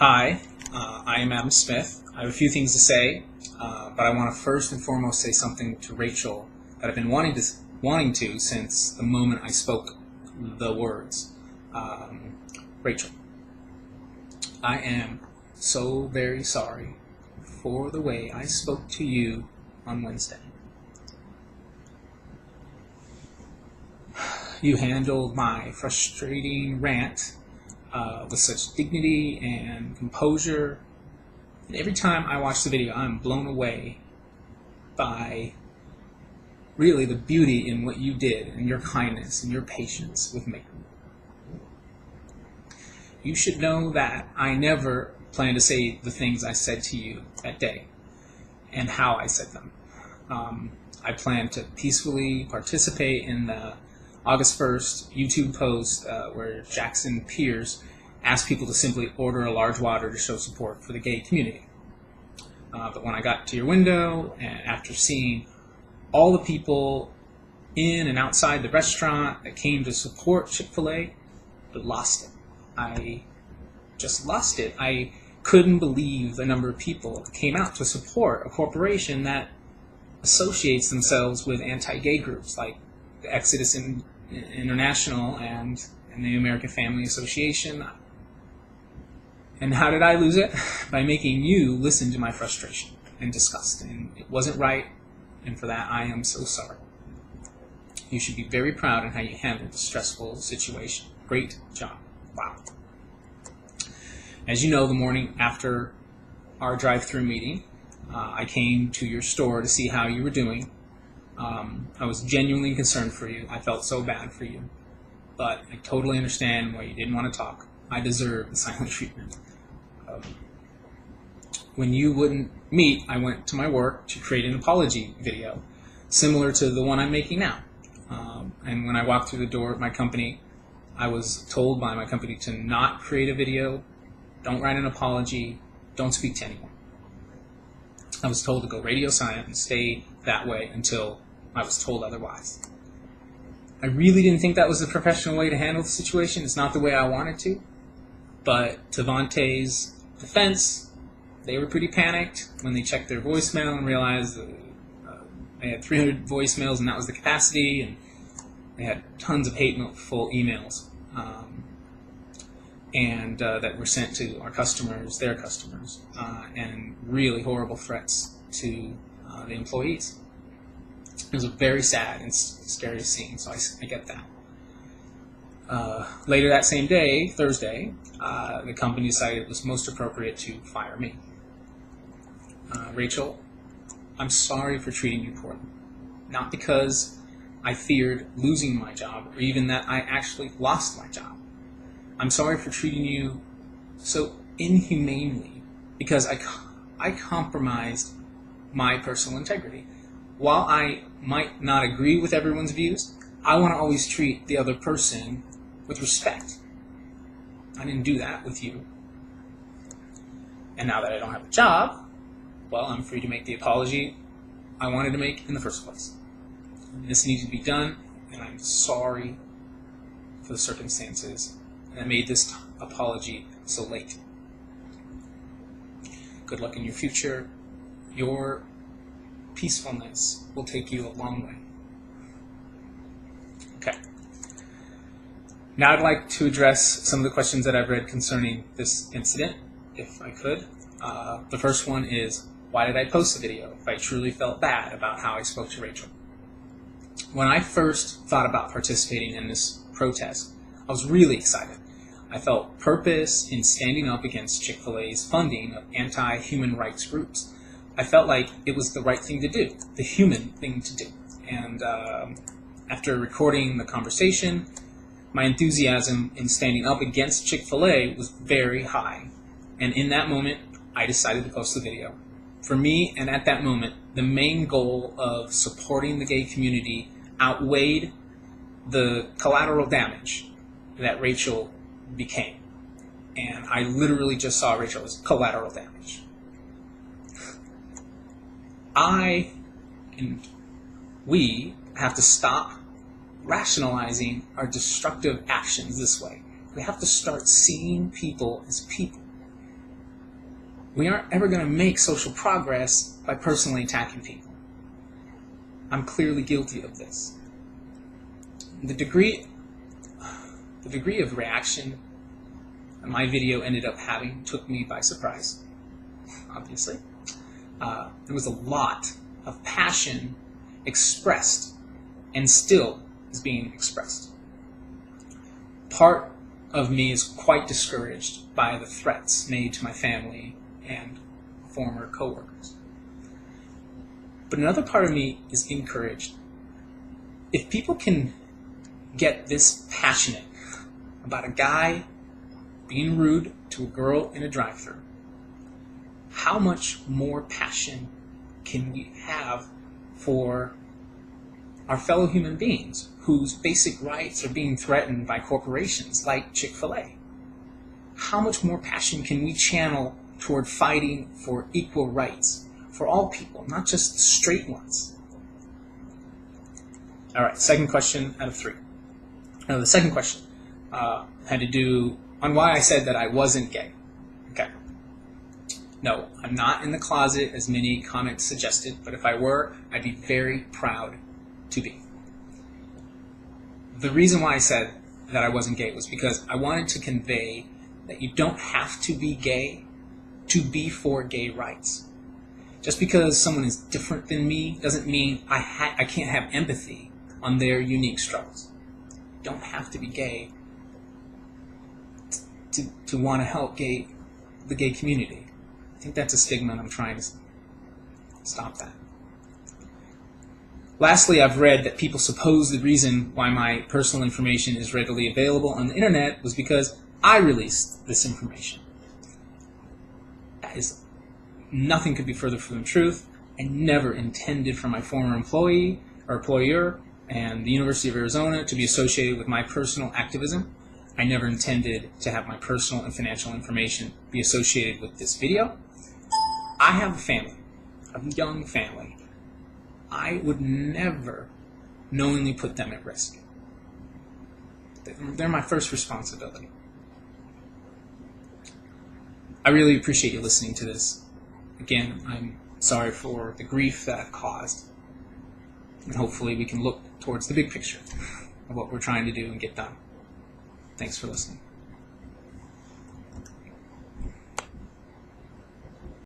Hi, I am Adam Smith. I have a few things to say, but I want to first and foremost say something to Rachel that I've been wanting to since the moment I spoke the words. Rachel, I am so very sorry for the way I spoke to you on Wednesday. You handled my frustrating rant with such dignity and composure. And every time I watch the video, I'm blown away by really the beauty in what you did and your kindness and your patience with me. You should know that I never plan to say the things I said to you that day and how I said them. I plan to peacefully participate in the August 1st YouTube post where Jackson Pierce asked people to simply order a large water to show support for the gay community. But when I got to your window, and after seeing all the people in and outside the restaurant that came to support Chick-fil-A, I lost it. I just lost it. I couldn't believe the number of people that came out to support a corporation that associates themselves with anti-gay groups like the Exodus International and the American Family Association. And how did I lose it? By making you listen to my frustration and disgust. And it wasn't right, and for that I am so sorry. You should be very proud in how you handled the stressful situation. Great job. Wow. As you know, the morning after our drive-through meeting, I came to your store to see how you were doing. I was genuinely concerned for you. I felt so bad for you. But I totally understand why you didn't want to talk. I deserve the silent treatment. When you wouldn't meet, I went to my work to create an apology video, similar to the one I'm making now. And when I walked through the door of my company, I was told by my company to not create a video, don't write an apology, don't speak to anyone. I was told to go radio silent and stay that way until I was told otherwise. I really didn't think that was the professional way to handle the situation. It's not the way I wanted to. But to Vontae's defense, they were pretty panicked when they checked their voicemail and realized that they had 300 voicemails and that was the capacity, and they had tons of hateful emails that were sent to our customers, their customers, and really horrible threats to the employees. It was a very sad and scary scene, so I get that. Later that same day, Thursday, the company decided it was most appropriate to fire me. Rachel, I'm sorry for treating you poorly. Not because I feared losing my job, or even that I actually lost my job. I'm sorry for treating you so inhumanely because I compromised my personal integrity. While I might not agree with everyone's views, I want to always treat the other person with respect. I didn't do that with you. And now that I don't have a job, well, I'm free to make the apology I wanted to make in the first place. This needs to be done, and I'm sorry for the circumstances that made this apology so late. Good luck in your future. Your peacefulness will take you a long way. Okay. Now I'd like to address some of the questions that I've read concerning this incident, if I could. The first one is, why did I post the video if I truly felt bad about how I spoke to Rachel? When I first thought about participating in this protest, I was really excited. I felt purpose in standing up against Chick-fil-A's funding of anti-human rights groups. I felt like it was the right thing to do, the human thing to do. And after recording the conversation, my enthusiasm in standing up against Chick-fil-A was very high. And in that moment, I decided to post the video. For me, and at that moment, the main goal of supporting the gay community outweighed the collateral damage that Rachel became. And I literally just saw Rachel as collateral damage. I and we have to stop rationalizing our destructive actions this way. We have to start seeing people as people We aren't ever going to make social progress by personally attacking people. I'm clearly guilty of this. The degree of reaction my video ended up having took me by surprise, obviously. There was a lot of passion expressed and still is being expressed. Part of me is quite discouraged by the threats made to my family and former coworkers. But another part of me is encouraged. If people can get this passionate about a guy being rude to a girl in a drive-thru, how much more passion can we have for our fellow human beings whose basic rights are being threatened by corporations like Chick-fil-A? How much more passion can we channel toward fighting for equal rights for all people, not just straight ones? All right, second question out of 3. Now, the second question had to do on why I said that I wasn't gay. Okay. No, I'm not in the closet, as many comments suggested, but if I were, I'd be very proud to be. The reason why I said that I wasn't gay was because I wanted to convey that you don't have to be gay to be for gay rights. Just because someone is different than me doesn't mean I can't have empathy on their unique struggles. You don't have to be gay to want to help the gay community. I think that's a stigma, and I'm trying to stop that. Lastly, I've read that people suppose the reason why my personal information is readily available on the internet was because I released this information. That is, nothing could be further from the truth. I never intended for my former employee or employer and the University of Arizona to be associated with my personal activism. I never intended to have my personal and financial information be associated with this video. I have a family, a young family. I would never knowingly put them at risk. They're my first responsibility. I really appreciate you listening to this. Again, I'm sorry for the grief that I've caused. And hopefully we can look towards the big picture of what we're trying to do and get done. Thanks for listening.